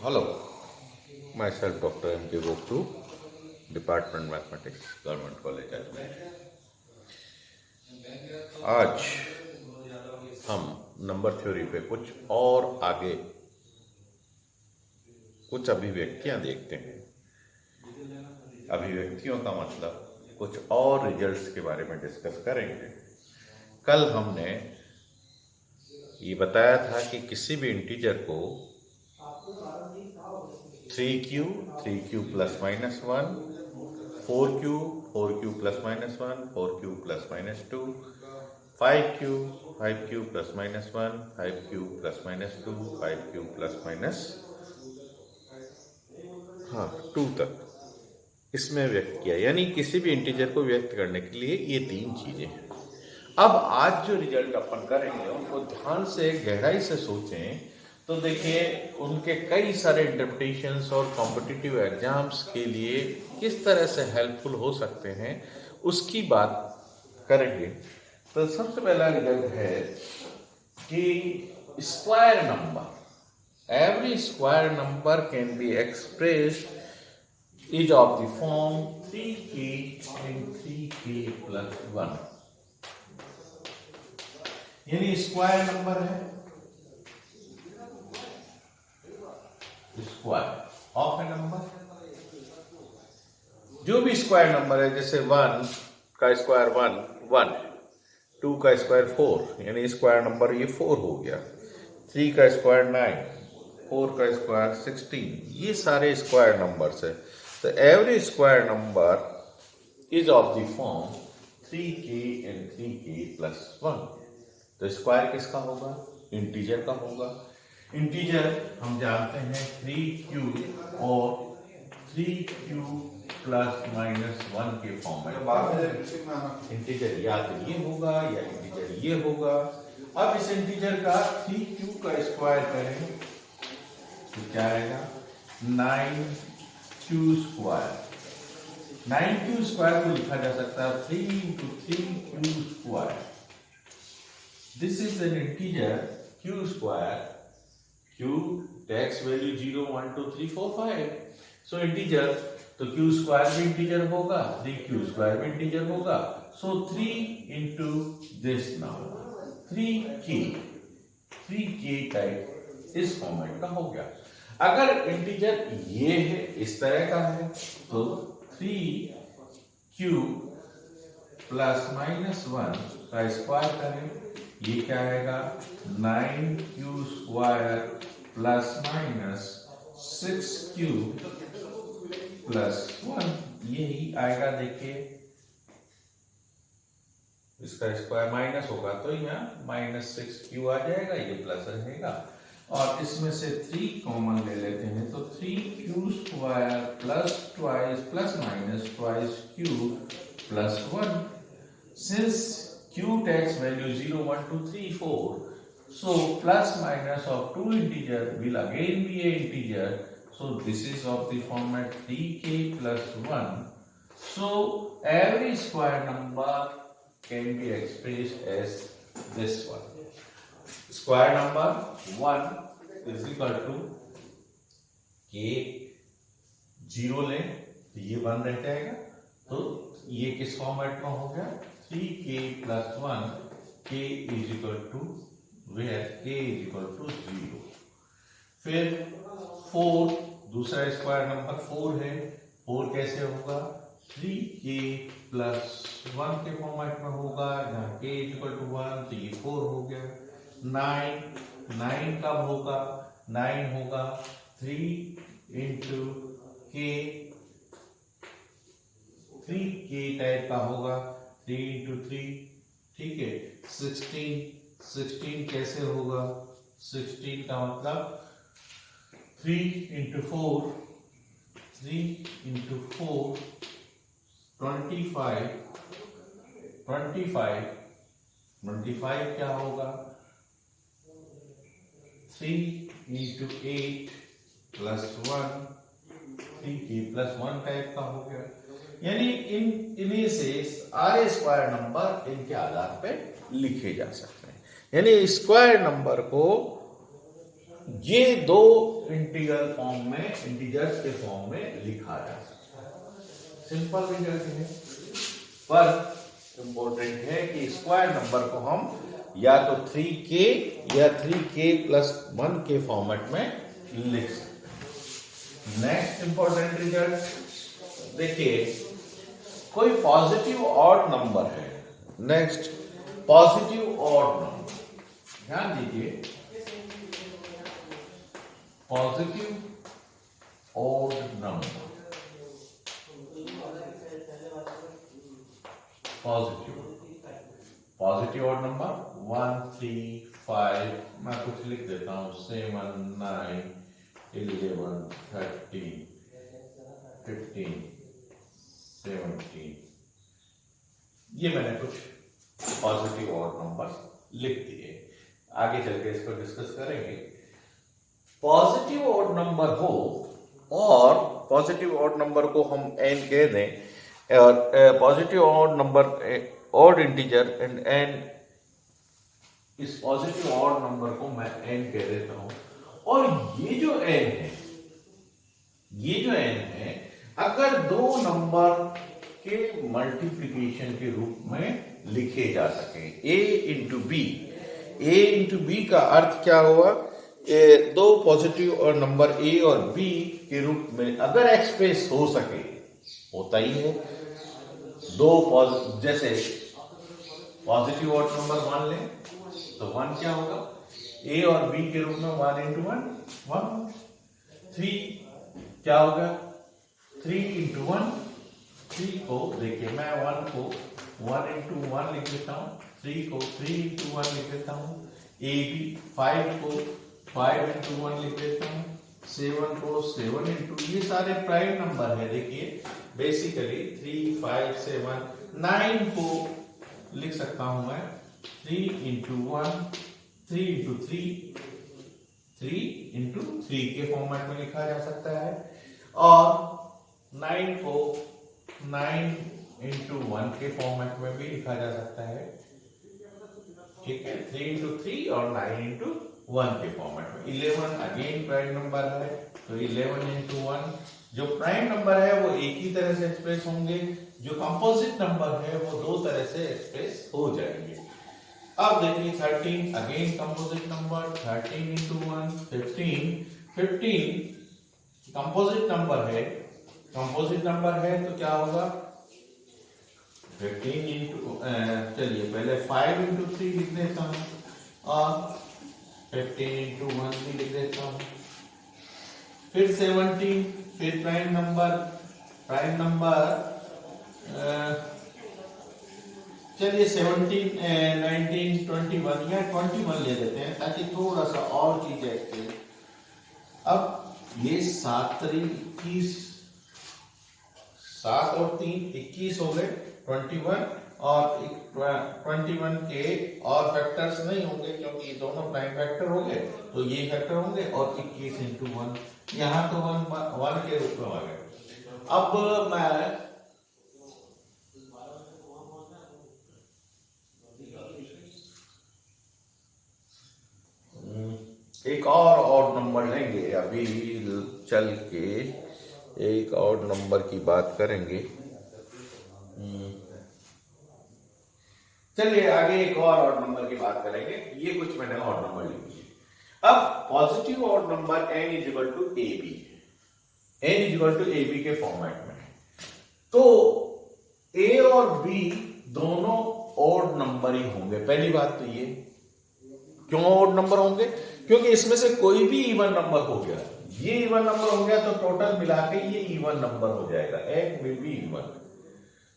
Hello, myself Dr. M. K. Goktu, Department Mathematics, Government College Ajmer. आज हम number theory पे कुछ और आगे कुछ अभिव्यक्तियां देखते हैं। अभिव्यक्तियों का मतलब कुछ और रिजल्ट्स के बारे में डिस्कस करेंगे। कल हमने ये बताया था कि किसी भी इंटीजर को 3q plus minus 1, 4q plus minus 1, 4q plus minus 2, 5q plus minus 1, 5q plus minus 2, 5q plus minus 2 तक इसमें व्यक्त किया, यानी किसी भी इंटीजर को व्यक्त करने के लिए ये तीन चीजें हैं। अब आज जो रिजल्ट अपन करेंगे उनको ध्यान से गहराई से सोचें तो देखिए उनके कई सारे इंटरप्रिटेशंस और कॉम्पिटिटिव एग्जाम्स के लिए किस तरह से हेल्पफुल हो सकते हैं उसकी बात करेंगे। तो सबसे पहला रिजल्ट है कि square number, every square number can be expressed is of the form 3k and 3k plus 1, यानी स्क्वायर नंबर है, स्क्वायर ऑफ ए नंबर, जो भी स्क्वायर नंबर है, जैसे 1 का स्क्वायर 1, 2 का स्क्वायर 4, यानी स्क्वायर नंबर ये 4 हो गया, 3 का स्क्वायर 9, 4 का स्क्वायर 16, ये सारे स्क्वायर नंबर्स है। तो every square number is of the form 3k and 3k plus 1। तो स्क्वायर किसका होगा? इंटीजर का होगा। इंटीजर हम जानते हैं 3q और 3q प्लस माइनस 1 के फॉर्म में। इंटीजर या तो ये होगा या इंटीजर ये होगा। अब इस इंटीजर का 3q का स्क्वायर करें तो क्या आएगा? 9q square. 9q स्क्वायर को लिखा जा सकता है 3 into 3q square. This is an integer q square. Q takes value 0, 1, 2, 3, 4, 5. So integer, तो q square भी integer होगा, 3q square भी integer होगा. So 3 into this number, 3k type इस फॉर्मेट का हो गया। अगर इंटीजर ये है, इस तरह का है, तो 3q प्लस माइनस 1 का स्क्वायर करें, ये क्या आएगा? 9q square plus minus 6q plus 1, यही आएगा। देखिए इसका स्क्वायर माइनस होगा तो यहाँ माइनस 6q आ जाएगा, ये प्लस रहेगा और इसमें से 3 कॉमन ले लेते हैं तो 3q square plus twice plus minus twice q plus 1। Since q takes value 0, 1, 2, 3, 4, so plus minus of two integer will again be a integer. So this is of the format 3k plus 1. So every square number can be expressed as this one. Square number 1 is equal to k, 0 लें तो ये 1 रह जाएगा, तो ये किस format में हो गया? 3k plus 1, k is equal to where k is equal to 0। फिर 4, दूसरा स्क्वायर नंबर 4 है, 4 कैसे होगा? 3k plus 1 के फॉर्मेट में होगा, जहाँ k is equal to 1 तो ये 4 हो गया। 9 कब होगा? 9 होगा 3 into k, 3k टाइप का होगा, 3 into 3, ठीक है। 16 कैसे होगा? 16 का मतलब 3 into 4, 3 into 4, 25, 25 क्या होगा? 3 into 8 plus 1, 3k plus 1 type का हो गया। यानी इन्हीं से सारे स्क्वायर नंबर इनके आधार पे लिखे जा सकते हैं। यानी स्क्वायर नंबर को ये दो इंटीग्रल फॉर्म में, इंटीजर्स के फॉर्म में लिखा जा सकता है। सिंपल रिजल्ट है, पर इंपॉर्टेंट है कि स्क्वायर नंबर को हम या तो 3k या 3k+1 के फॉर्मेट में लिख सकते हैं। नेक्स्ट इंपॉर्टेंट रिजल्ट देखिए, कोई पॉजिटिव ऑड नंबर है। नेक्स्ट पॉजिटिव ऑड नंबर, ध्यान दीजिए, positive odd number, positive odd number 1 3 5, मैं कुछ लिख देता हूं, 7 9 11 13 15 17, ये मैंने कुछ पॉजिटिव ऑड नंबर लिख दिए। आगे चल के इसको डिस्कस करेंगे। पॉजिटिव ऑड नंबर हो और पॉजिटिव ऑड नंबर को हम n कह दें, और positive odd number odd integer and n, इस पॉजिटिव ऑड नंबर को मैं n कह देता हूं। और ये जो n है, ये जो n है, अगर दो नंबर के मल्टीप्लिकेशन के रूप में लिखे जा सके, a into B. a into B का अर्थ क्या हुआ? दो पॉजिटिव और नंबर a और b के रूप में अगर एक्सप्रेस हो सके, होता ही है। दो जैसे पॉजिटिव ऑड नंबर 1 लें तो 1 क्या होगा? a और b के रूप में 1 इंटू 1 1। 3 क्या होगा? 3 इंटू 1 3 को देखिए, मैं 1 को 1 इंटू 1 लिख देता हूँ, 3 को 3 इंटू 1 लिख देता हूँ, a b 5 को 5 इंटू 1 लिख देता हूँ, 7 को 7 इंटू, ये सारे प्राइम नंबर है। देखिए बेसिकली 3 5 7 9 को लिख सकता हूं मैं 3 इंटू 1 3 इंटू 3 3 इंटू 3 के फॉर्मेट में लिखा जा सकता है, और 9 को 9 इंटू 1 के फॉर्मेट में भी लिखा जा सकता है। ठीक है, 3 इंटू 3 और 9 इंटू 1 के फॉर्मेट में। 11 अगेन प्राइम नंबर है, तो 11 इंटू 1, जो प्राइम नंबर है वो एक ही तरह से एक्सप्रेस होंगे, जो कंपोजिट नंबर है वो दो तरह से एक्सप्रेस हो जाएंगे। अब देखिए 13 again composite number, 13 into 1 15, 15 composite number है, कंपोजिट नंबर है तो क्या होगा? 15 इंटू, चलिए पहले 5 इंटू 3 लिख देता हूँ, और 15 इंटू 1 भी लिख देता हूँ, फिर 17, फिर प्राइम नंबर, प्राइम नंबर चलिए 17 19 21 या 21 ले लेते हैं ताकि थोड़ा सा और चीजें एक्सप्लेन। अब ये 7 21, 7 और 3 21 हो गए, 21, और 21 के और फैक्टर्स नहीं होंगे क्योंकि ये दोनों प्राइम फैक्टर हो गए, तो ये फैक्टर होंगे, और 21 इंटू 1, यहाँ तो 1 के रूप में आ गए। अब मैं एक और नंबर लेंगे, अभी चल के एक और नंबर की बात करेंगे। चलिए आगे एक और नंबर की बात करेंगे। ये कुछ मैंने और नंबर लिखे। अब positive odd number n equal to A B, n equal to A B के फॉर्मेट में, तो a और b दोनों ऑड नंबर ही होंगे। पहली बात तो ये, क्यों ऑड नंबर होंगे? क्योंकि इसमें से कोई भी इवन नंबर हो गया, ये इवन नंबर हो गया तो टोटल मिला के ये इवन नंबर हो जाएगा, n विल बी इवन।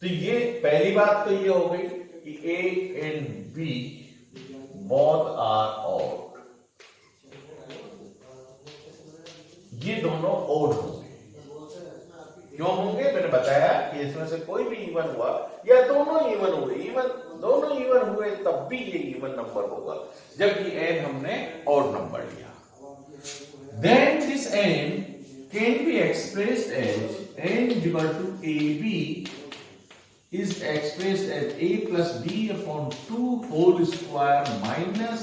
तो ये पहली बात तो ये हो गई कि a and b both are odd, ये दोनों odd होंगे। क्यों होंगे? मैंने बताया कि इसमें से कोई भी इवन हुआ या दोनों इवन हुए, इवन दोनों इवन हुए तब भी ये इवन नंबर होगा, जबकि n हमने odd नंबर लिया। Then this n can be expressed as n equal to ab is expressed as a plus b upon 2 whole square minus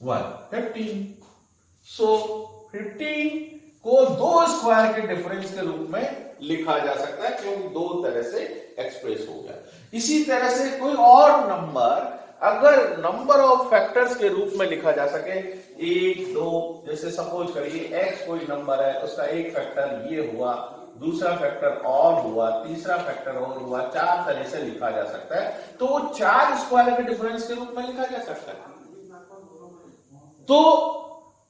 1 15। सो 15 को दो स्क्वायर के डिफरेंस के रूप में लिखा जा सकता है, क्योंकि दो तरह से एक्सप्रेस हो गया। इसी तरह से कोई और नंबर अगर नंबर ऑफ फैक्टर्स के रूप में लिखा जा सके, 1 2, जैसे सपोज करिए x कोई नंबर है, उसका एक फैक्टर ये हुआ, दूसरा फैक्टर और हुआ, तीसरा फैक्टर और हुआ, 4 तरह से लिखा जा सकता है। तो वो 4 स्क्वायर के डिफरेंस के रूप में लिखा जा सकता है। तो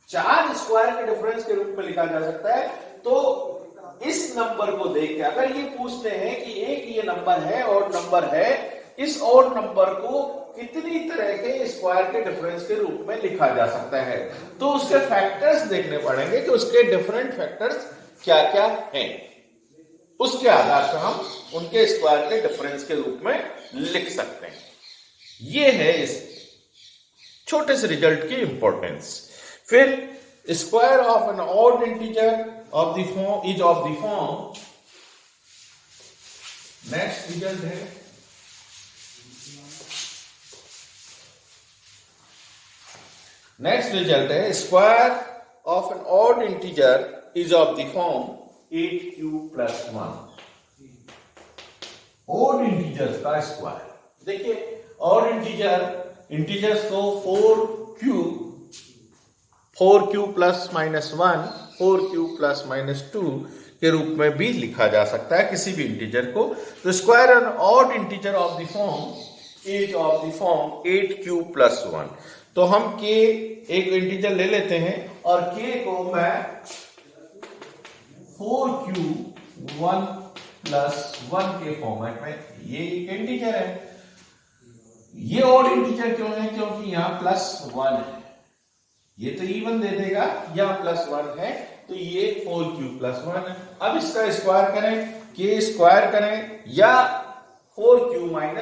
4 स्क्वायर के डिफरेंस के रूप में लिखा जा सकता है। तो इस नंबर को देख के अगर ये पूछते हैं कि एक ये नंबर है और नंबर है, इस और नंबर को कितनी तरह के स्क्वायर के डिफरेंस के रूप में लिखा जा सकता है, तो उसके फैक्टर्स देखने पड़ेंगे कि उसके डिफरेंट फैक्टर्स क्या क्या हैं। उसके आधार पर हम उनके स्क्वायर के डिफरेंस के रूप में लिख सकते हैं। ये है इस छोटे से रिजल्ट की इंपॉर्टेंस। फिर square of an odd integer of the form is of the form, next result है square of an odd integer is of the form 8q + 1। Odd integers का स्क्वायर देखिए, ऑड इंटीजर्स को 4q +(-1), 4q + (-2) के रूप में भी लिखा जा सकता है किसी भी इंटीजर को। तो square an odd integer of the form is of the form 8q + 1। तो हम k एक इंटीजर ले लेते हैं और k को मैं 4q 1 + 1 के फॉर्मेट में, ये एक इंटीजर है। ये ऑड इंटीजर क्यों है? क्योंकि यहां +1 है, ये तो इवन दे देगा, यहां +1 है, तो ये 4q + 1 है। अब इसका स्क्वायर करें, k स्क्वायर करें या 4q - 1,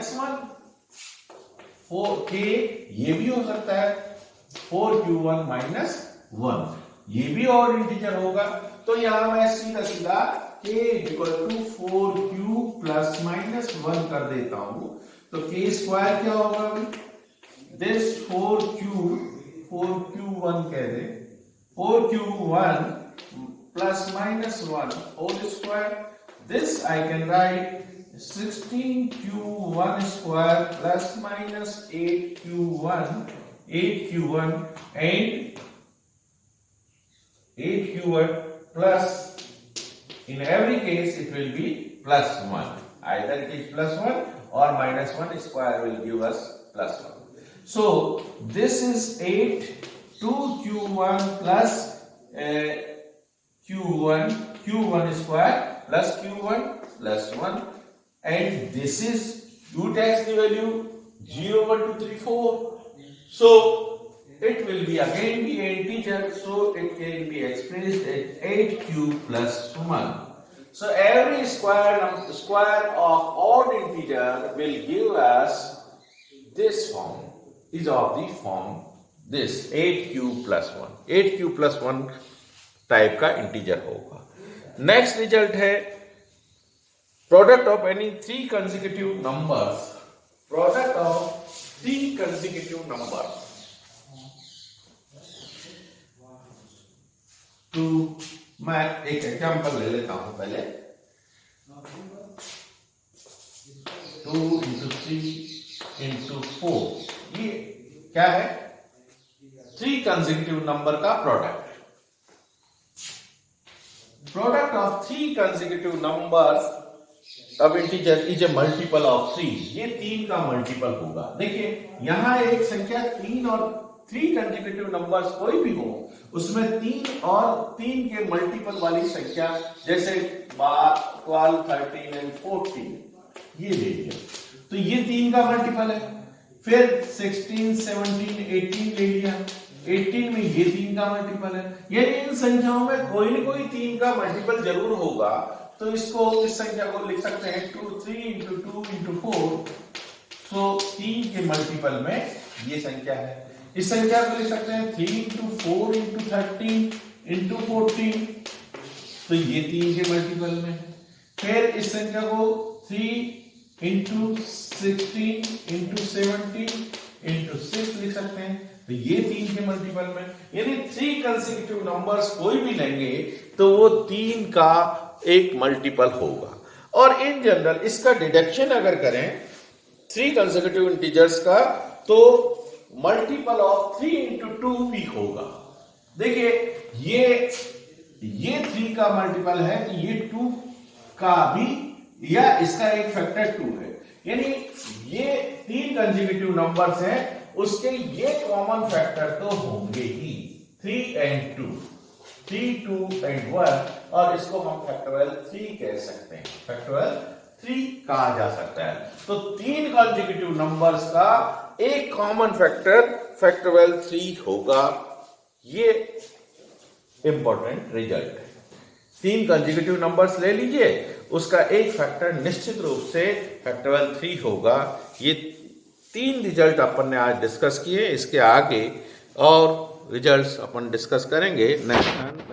4k ये भी हो सकता है, 4q1 - 1 ये भी ऑड इंटीजर होगा। तो यहां मैं सीधा k = 4q + (-1) कर देता हूं। तो k स्क्वायर क्या होगा? दिस 4q1 कह दे, 4q1 + (-1) whole square. This I can write 16q1 square + (-8q1 and 8q1 plus, in every case it will be +1, either it is +1 or -1, square will give us +1. So this is 2q1 plus q1 square plus q1 plus 1, and this is, you take the value 0 1 2 3 4, so it will be again be an integer, so it can be expressed as 8q + 1. So every square of odd integer will give us this form, is of the form this 8q + 1, 8q + 1 type का integer होगा। Next result है product of any 3 consecutive numbers, product of 3 consecutive numbers। तो मैं एक example ले लेता हूं पहले। 2 × 3 × 4, ये क्या है? 3 consecutive नंबर का product. Product of 3 consecutive numbers अब integer is a multiple of 3, ये 3 का मल्टीपल होगा। देखिए यहां एक संख्या 3 और 3 consecutive नंबर्स कोई भी हो, उसमें 3 और 3 के मल्टीपल वाली संख्या, जैसे 12 13 और 14 ये ले लिया, तो ये 3 का मल्टीपल है। फिर 16 17 18 ले लिया, 18 में ये 3 का मल्टीपल है। यानी इन संख्याओं में कोई न कोई 3 का मल्टीपल जरूर होगा। तो इसको, इस संख्या को लिख सकते हैं 3 × 2 × 4, सो 3 के मल्टीपल में ये संख्या है। इस संख्या को लिख सकते हैं 3 × 4 × 13 × 14, तो ये 3 के मल्टीपल में है। फिर इस संख्या को 3 × 16 × 17 × 6 लिख सकते हैं, तो ये 3 के मल्टीपल में, यानी 3 कंसेक्यूटिव नंबर्स कोई भी लेंगे तो वो 3 का एक मल्टीपल होगा। और इन जनरल इसका डिडक्शन अगर करें 3 कंसेक्यूटिव इंटीजर्स का, तो मल्टीपल ऑफ 3 इंटू 2 भी होगा। देखिए ये 3 का मल्टीपल है, तो ये 2 का भी, या इसका एक फैक्टर 2 है, यानी ये 3 कंसेक्यूटिव नंबर्स हैं, उसके ये कॉमन फैक्टर तो होंगे ही, 3 and 2, 3, 2 and 1, और इसको हम फैक्टोरियल 3 कह सकते हैं, फैक्टोरियल 3 कहा जा सकता है। तो 3 कंसेक्यूटिव नंबर्स का एक कॉमन फैक्टर फैक्टोरियल 3 होगा। ये इंपॉर्टेंट रिजल्ट है। 3 कंसेक्यूटिव नंबर्स ले लीजिए, उसका एक फैक्टर निश्चित रूप से फैक्टोरियल 3 होगा। ये 3 रिजल्ट अपन ने आज डिस्कस किए। इसके आगे और रिजल्ट्स अपन डिस्कस करेंगे नेक्स्ट टाइम।